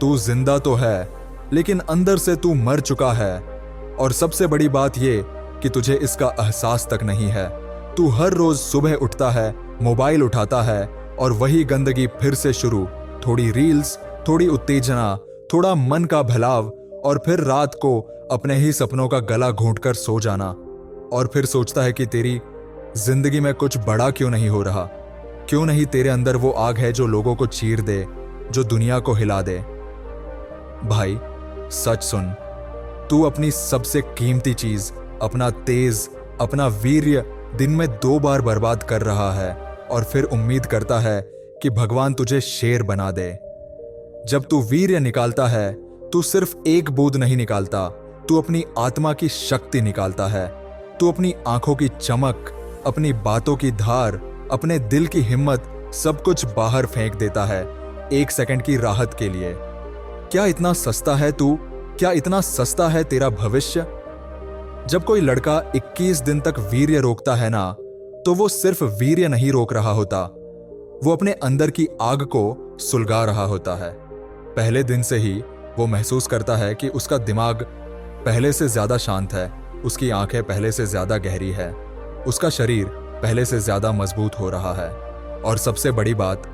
तू जिंदा तो है, लेकिन अंदर से तू मर चुका है। और सबसे बड़ी बात ये कि तुझे इसका एहसास तक नहीं है। तू हर रोज सुबह उठता है, मोबाइल उठाता है और वही गंदगी फिर से शुरू। थोड़ी रील्स, थोड़ी उत्तेजना, थोड़ा मन का बहलाव और फिर रात को अपने ही सपनों का गला घोंटकर सो जाना। और फिर सोचता है कि तेरी जिंदगी में कुछ बड़ा क्यों नहीं हो रहा। क्यों नहीं तेरे अंदर वो आग है जो लोगों को चीर दे, जो दुनिया को हिला दे। भाई सच सुन, तू अपनी सबसे कीमती चीज, अपना तेज, अपना वीर्य दिन में 2 बार बर्बाद कर रहा है और फिर उम्मीद करता है कि भगवान तुझे शेर बना दे। जब तू वीर्य निकालता है, तू सिर्फ एक बूंद नहीं निकालता, तू अपनी आत्मा की शक्ति निकालता है। तू अपनी आंखों की चमक, अपनी बातों की धार, अपने दिल की हिम्मत, सब कुछ बाहर फेंक देता है 1 सेकंड की राहत के लिए। क्या इतना सस्ता है तू? क्या इतना सस्ता है तेरा भविष्य? जब कोई लड़का 21 दिन तक वीर्य रोकता है ना, तो वो सिर्फ वीर्य नहीं रोक रहा होता, वो अपने अंदर की आग को सुलगा रहा होता है। पहले दिन से ही वो महसूस करता है कि उसका दिमाग पहले से ज्यादा शांत है, उसकी आंखें पहले से ज्यादा गहरी है, उसका शरीर पहले से ज्यादा मजबूत हो रहा है। और सबसे बड़ी बात,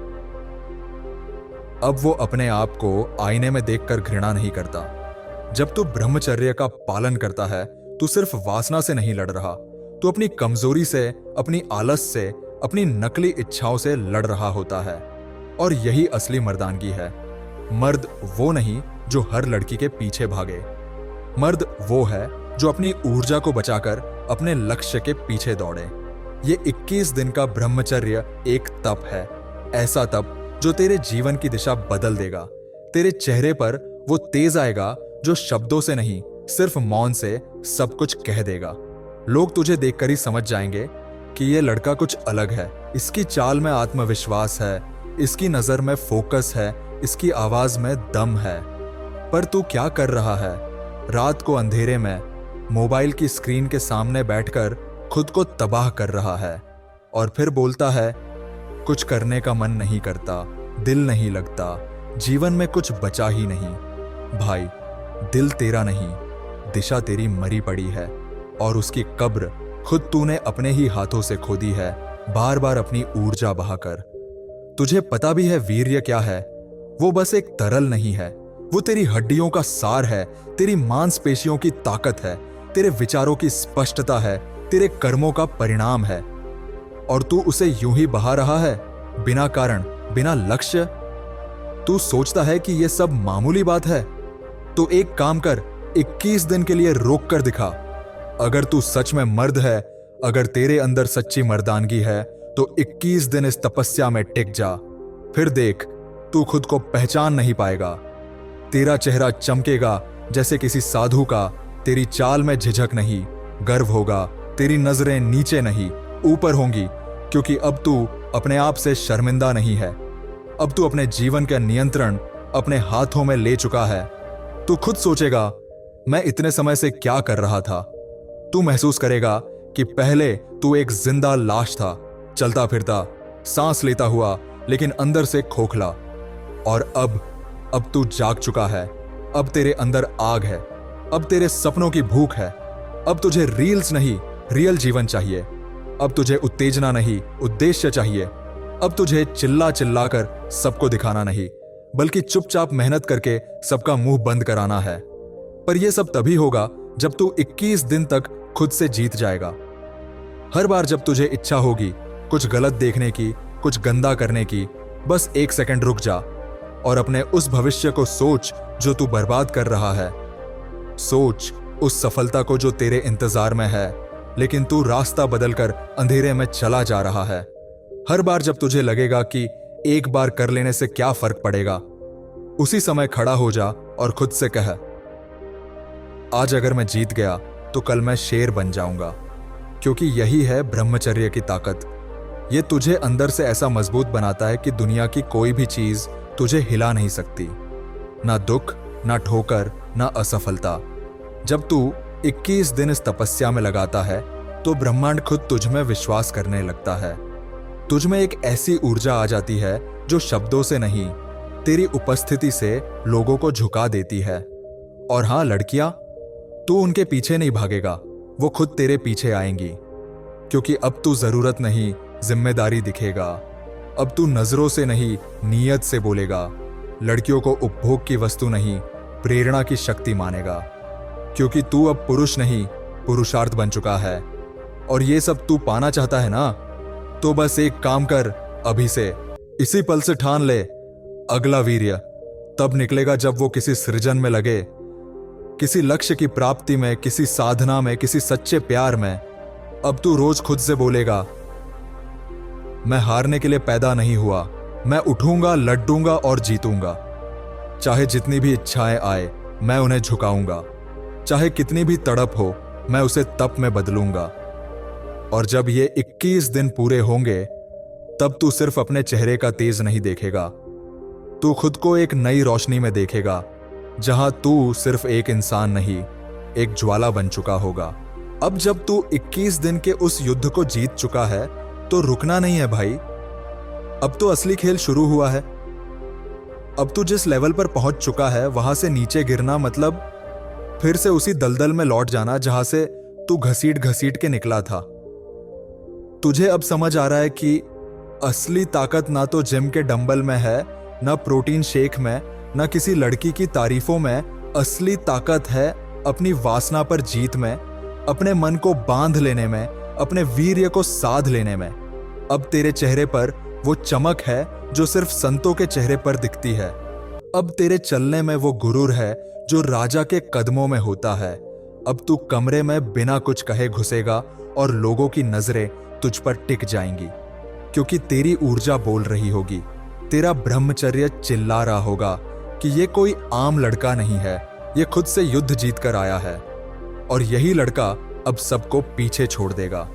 अब वो अपने आप को आईने में देखकर घृणा नहीं करता। जब तू ब्रह्मचर्य का पालन करता है, तू सिर्फ वासना से नहीं लड़ रहा, तू अपनी कमजोरी से, अपनी आलस से, अपनी नकली इच्छाओं से लड़ रहा होता है। और यही असली मर्दानगी है। मर्द वो नहीं जो हर लड़की के पीछे भागे। मर्द वो है जो अपनी ऊर्जा को बचाकर अपने लक्ष्य के पीछे दौड़े। ये 21 दिन का ब्रह्मचर्य एक तप है, ऐसा तप जो तेरे जीवन की दिशा बदल देगा। तेरे चेहरे पर वो तेज आएगा जो शब्दों से नहीं, सिर्फ मौन से सब कुछ कह देगा। लोग तुझे देखकर ही समझ जाएंगे कि ये लड़का कुछ अलग है। इसकी चाल में आत्मविश्वास है, इसकी नजर में फोकस है, इसकी आवाज में दम है। पर तू क्या कर रहा है? रात को अंधेरे में मोबाइल की स्क्रीन के सामने बैठकर खुद को तबाह कर रहा है और फिर बोलता है, कुछ करने का मन नहीं करता, दिल नहीं लगता, जीवन में कुछ बचा ही नहीं। भाई, दिल तेरा नहीं, दिशा तेरी मरी पड़ी है और उसकी कब्र खुद तूने अपने ही हाथों से खोदी है, बार बार अपनी ऊर्जा बहाकर। तुझे पता भी है वीर्य क्या है? वो बस एक तरल नहीं है, वो तेरी हड्डियों का सार है, तेरी मांसपेशियों की ताकत है, तेरे विचारों की स्पष्टता है, तेरे कर्मों का परिणाम है। और तू उसे यूं ही बहा रहा है, बिना कारण, बिना लक्ष्य। तू सोचता है कि यह सब मामूली बात है? तो एक काम कर, 21 दिन के लिए रोक कर दिखा। अगर तू सच में मर्द है, अगर तेरे अंदर सच्ची मर्दानगी है, तो 21 दिन इस तपस्या में टिक जा। फिर देख, तू खुद को पहचान नहीं पाएगा। तेरा चेहरा चमकेगा जैसे किसी साधु का, तेरी चाल में झिझक नहीं, गर्व होगा। तेरी नजरें नीचे नहीं, ऊपर होंगी, क्योंकि अब तू अपने आप से शर्मिंदा नहीं है। अब तू अपने जीवन का नियंत्रण अपने हाथों में ले चुका है। तू खुद सोचेगा, मैं इतने समय से क्या कर रहा था। तू महसूस करेगा कि पहले तू एक जिंदा लाश था, चलता फिरता, सांस लेता हुआ, लेकिन अंदर से खोखला। और अब तू जाग चुका है। अब तेरे अंदर आग है, अब तेरे सपनों की भूख है। अब तुझे रील्स नहीं, रियल जीवन चाहिए। अब तुझे उत्तेजना नहीं, उद्देश्य चाहिए। अब तुझे चिल्ला चिल्ला कर सबको दिखाना नहीं, बल्कि चुपचाप मेहनत करके सबका मुंह बंद कराना है। पर यह सब तभी होगा जब तू 21 दिन तक खुद से जीत जाएगा। हर बार जब तुझे इच्छा होगी कुछ गलत देखने की, कुछ गंदा करने की, बस 1 सेकंड रुक जा और अपने उस भविष्य को सोच जो तू बर्बाद कर रहा है। सोच उस सफलता को जो तेरे इंतजार में है, लेकिन तू रास्ता बदलकर अंधेरे में चला जा रहा है। हर बार जब तुझे लगेगा कि एक बार कर लेने से क्या फर्क पड़ेगा, उसी समय खड़ा हो जा और खुद से कह, आज अगर मैं जीत गया तो कल मैं शेर बन जाऊंगा। क्योंकि यही है ब्रह्मचर्य की ताकत। ये तुझे अंदर से ऐसा मजबूत बनाता है कि दुनिया की कोई भी चीज तुझे हिला नहीं सकती, ना दुख, ना ठोकर, ना असफलता। जब तू 21 दिन इस तपस्या में लगाता है, तो ब्रह्मांड खुद तुझ में विश्वास करने लगता है। तुझ में एक ऐसी ऊर्जा आ जाती है जो शब्दों से नहीं, तेरी उपस्थिति से लोगों को झुका देती है। और हाँ लड़कियां, तू उनके पीछे नहीं भागेगा, वो खुद तेरे पीछे आएंगी। क्योंकि अब तू जरूरत नहीं, जिम्मेदारी दिखेगा। अब तू नजरों से नहीं, नीयत से बोलेगा। लड़कियों को उपभोग की वस्तु नहीं, प्रेरणा की शक्ति मानेगा। क्योंकि तू अब पुरुष नहीं, पुरुषार्थ बन चुका है। और ये सब तू पाना चाहता है ना, तो बस एक काम कर, अभी से, इसी पल से ठान ले। अगला वीर्य तब निकलेगा जब वो किसी सृजन में लगे, किसी लक्ष्य की प्राप्ति में, किसी साधना में, किसी सच्चे प्यार में। अब तू रोज खुद से बोलेगा, मैं हारने के लिए पैदा नहीं हुआ, मैं उठूंगा, लड़ूंगा और जीतूंगा। चाहे जितनी भी इच्छाएं आए, मैं उन्हें झुकाऊंगा। चाहे कितनी भी तड़प हो, मैं उसे तप में बदलूंगा। और जब ये 21 दिन पूरे होंगे, तब तू सिर्फ अपने चेहरे का तेज नहीं देखेगा, तू खुद को एक नई रोशनी में देखेगा, जहां तू सिर्फ एक इंसान नहीं, एक ज्वाला बन चुका होगा। अब जब तू 21 दिन के उस युद्ध को जीत चुका है, तो रुकना नहीं है भाई। अब तो असली खेल शुरू हुआ है। अब तू जिस लेवल पर पहुंच चुका है, वहां से नीचे गिरना मतलब फिर से उसी दलदल में लौट जाना जहां से तू घसीट घसीट के निकला था। तुझे अब समझ आ रहा है कि असली ताकत ना तो जिम के डंबल में है, ना प्रोटीन शेक में, ना किसी लड़की की तारीफों में। असली ताकत है अपनी वासना पर जीत में, अपने मन को बांध लेने में, अपने वीर्य को साध लेने में। अब तेरे चेहरे पर वो चमक है जो सिर्फ संतों के चेहरे पर दिखती है। अब तेरे चलने में वो गुरूर है जो राजा के कदमों में होता है। अब तू कमरे में बिना कुछ कहे घुसेगा और लोगों की नजरें तुझ पर टिक जाएंगी, क्योंकि तेरी ऊर्जा बोल रही होगी, तेरा ब्रह्मचर्य चिल्ला रहा होगा कि ये कोई आम लड़का नहीं है, ये खुद से युद्ध जीत कर आया है। और यही लड़का अब सबको पीछे छोड़ देगा,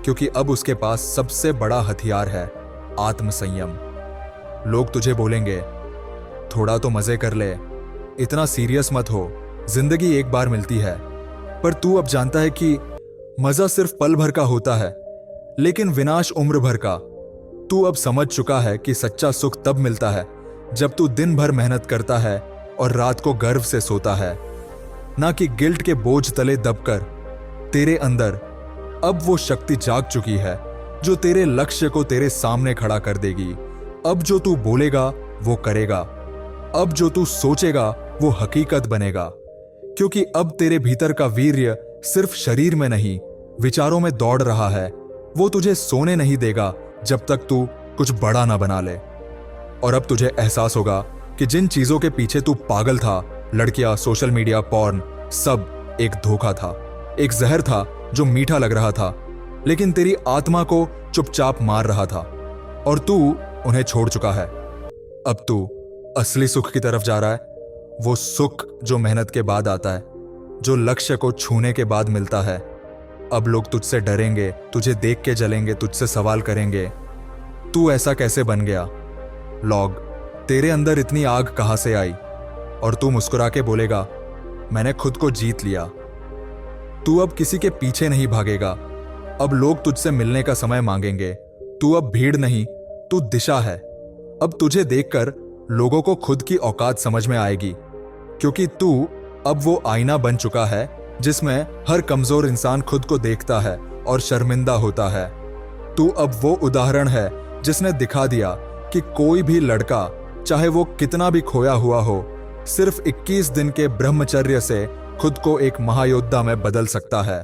क्योंकि अब उसके पास सबसे बड़ा हथियार है, आत्मसंयम। लोग तुझे बोलेंगे, थोड़ा तो मजे कर ले, इतना सीरियस मत हो, जिंदगी एक बार मिलती है। पर तू अब जानता है कि मजा सिर्फ पल भर का होता है, लेकिन विनाश उम्र भर का। तू अब समझ चुका है कि सच्चा सुख तब मिलता है जब तू दिन भर मेहनत करता है और रात को गर्व से सोता है, ना कि गिल्ट के बोझ तले दबकर। तेरे अंदर अब वो शक्ति जाग चुकी है जो तेरे लक्ष्य को तेरे सामने खड़ा कर देगी। अब जो तू बोलेगा वो करेगा, अब जो तू सोचेगा वो हकीकत बनेगा। क्योंकि अब तेरे भीतर का वीर्य सिर्फ शरीर में नहीं, विचारों में दौड़ रहा है। वो तुझे सोने नहीं देगा जब तक तू कुछ बड़ा ना बना ले। और अब तुझे एहसास होगा कि जिन चीजों के पीछे तू पागल था, लड़कियां, सोशल मीडिया, पॉर्न, सब एक धोखा था, एक जहर था जो मीठा लग रहा था, लेकिन तेरी आत्मा को चुपचाप मार रहा था। और तू उन्हें छोड़ चुका है। अब तू असली सुख की तरफ जा रहा है, वो सुख जो मेहनत के बाद आता है, जो लक्ष्य को छूने के बाद मिलता है। अब लोग तुझसे डरेंगे, तुझे देख के जलेंगे, तुझसे सवाल करेंगे, तू ऐसा कैसे बन गया? लॉग, तेरे अंदर इतनी आग कहां से आई? और तू मुस्कुरा के बोलेगा, मैंने खुद को जीत लिया। तू अब किसी के पीछे नहीं भागेगा। अब लोग तुझसे मिलने का समय मांगेंगे। तू अब भीड़ नहीं, तू दिशा है। अब तुझे देखकर लोगों को खुद की औकात समझ में आएगी, क्योंकि तू अब वो आईना बन चुका है जिसमें हर कमजोर इंसान खुद को देखता है और शर्मिंदा होता है। तू अब वो उदाहरण है जिसने दिखा दिया कि कोई भी लड़का, चाहे वो कितना भी खोया हुआ हो, सिर्फ 21 दिन के ब्रह्मचर्य से खुद को एक महायोद्धा में बदल सकता है।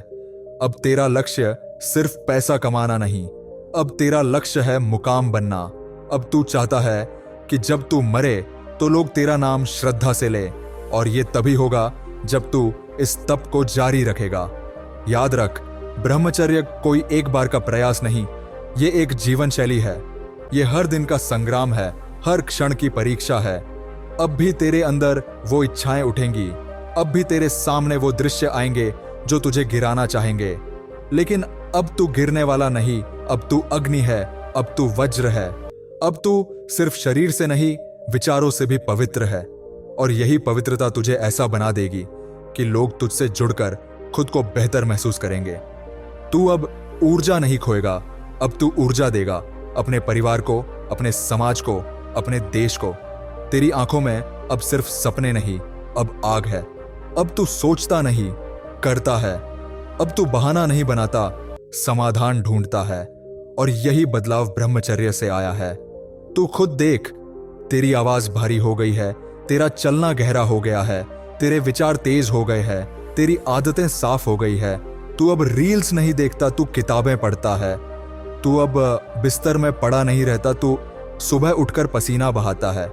अब तेरा लक्ष्य सिर्फ पैसा कमाना नहीं, अब तेरा लक्ष्य है मुकाम बनना। अब तू चाहता है कि जब तू मरे तो लोग तेरा नाम श्रद्धा से ले, और ये तभी होगा जब तू इस तप को जारी रखेगा। याद रख, ब्रह्मचर्य कोई एक बार का प्रयास नहीं, ये एक जीवन शैली है। ये हर दिन का संग्राम है, हर क्षण की परीक्षा है। अब भी तेरे अंदर वो इच्छाएं उठेंगी, अब भी तेरे सामने वो दृश्य आएंगे जो तुझे गिराना चाहेंगे, लेकिन अब तू गिरने वाला नहीं, अब तू अग्नि है, अब तू वज्र है। अब तू सिर्फ शरीर से नहीं, विचारों से भी पवित्र है, और यही पवित्रता तुझे ऐसा बना देगी कि लोग तुझसे जुड़कर खुद को बेहतर महसूस करेंगे। तू अब ऊर्जा नहीं खोएगा, अब तू ऊर्जा देगा अपने परिवार को, अपने समाज को, अपने देश को। तेरी आंखों में अब सिर्फ सपने नहीं, अब आग है। अब तू सोचता नहीं, करता है। अब तू बहाना नहीं बनाता, समाधान ढूंढता है। और यही बदलाव ब्रह्मचर्य से आया है। तू खुद देख, तेरी आवाज भारी हो गई है, तेरा चलना गहरा हो गया है, तेरे विचार तेज हो गए हैं, तेरी आदतें साफ हो गई है। तू अब रील्स नहीं देखता, तू किताबें पढ़ता है। तू अब बिस्तर में पड़ा नहीं रहता, तू सुबह उठकर पसीना बहाता है।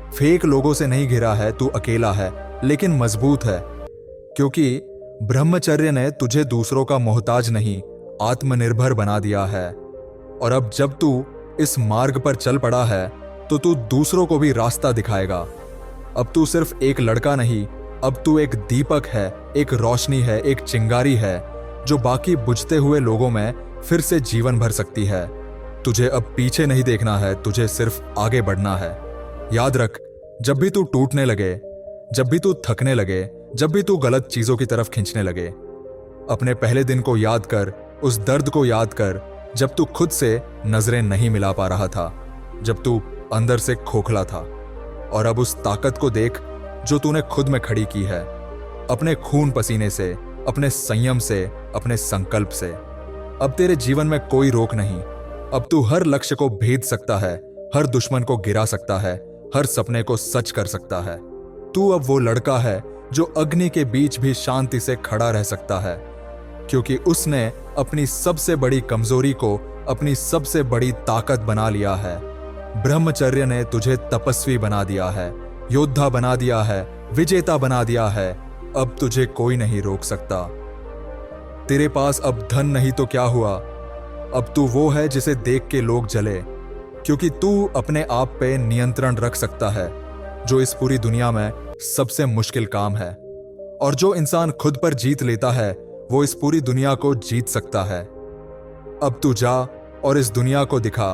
फेक लोगों से नहीं घिरा है, तू अकेला है लेकिन मजबूत है, क्योंकि ब्रह्मचर्य ने तुझे दूसरों का मोहताज नहीं, आत्मनिर्भर बना दिया है। और अब जब तू इस मार्ग पर चल पड़ा है तो तू दूसरों को भी रास्ता दिखाएगा। अब तू सिर्फ एक लड़का नहीं, अब तू एक दीपक है, एक रोशनी है, एक चिंगारी है जो बाकी बुझते हुए लोगों में फिर से जीवन भर सकती है। तुझे अब पीछे नहीं देखना है, तुझे सिर्फ आगे बढ़ना है। याद रख, जब भी तू टूटने लगे, जब भी तू थकने लगे, जब भी तू गलत चीजों की तरफ खींचने लगे, अपने पहले दिन को याद कर, उस दर्द को याद कर जब तू खुद से नजरें नहीं मिला पा रहा था, जब तू अंदर से खोखला था। और अब उस ताकत को देख जो तूने खुद में खड़ी की है, अपने खून पसीने से, अपने संयम से, अपने संकल्प से। अब तेरे जीवन में कोई रोक नहीं। अब तू हर लक्ष्य को भेद सकता है, हर दुश्मन को गिरा सकता है, हर सपने को सच कर सकता है। तू अब वो लड़का है जो अग्नि के बीच भी शांति से खड़ा रह सकता है, क्योंकि उसने अपनी सबसे बड़ी कमजोरी को अपनी सबसे बड़ी ताकत बना लिया है। ब्रह्मचर्य ने तुझे तपस्वी बना दिया है, योद्धा बना दिया है, विजेता बना दिया है। अब तुझे कोई नहीं रोक सकता। तेरे पास अब धन नहीं तो क्या हुआ, अब तू वो है जिसे देख के लोग जले, क्योंकि तू अपने आप पे नियंत्रण रख सकता है, जो इस पूरी दुनिया में सबसे मुश्किल काम है। और जो इंसान खुद पर जीत लेता है वो इस पूरी दुनिया को जीत सकता है। अब तू जा और इस दुनिया को दिखा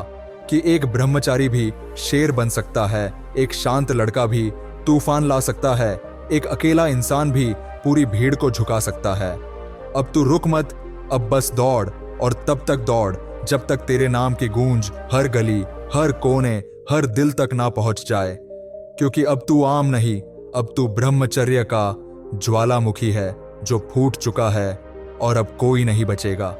कि एक ब्रह्मचारी भी शेर बन सकता है, एक शांत लड़का भी तूफान ला सकता है, एक अकेला इंसान भी पूरी भीड़ को झुका सकता है। अब तू रुक मत, अब बस दौड़, और तब तक दौड़ जब तक तेरे नाम की गूंज हर गली, हर कोने, हर दिल तक ना पहुंच जाए। क्योंकि अब तू आम नहीं, अब तू ब्रह्मचर्य का ज्वालामुखी है जो फूट चुका है और अब कोई नहीं बचेगा।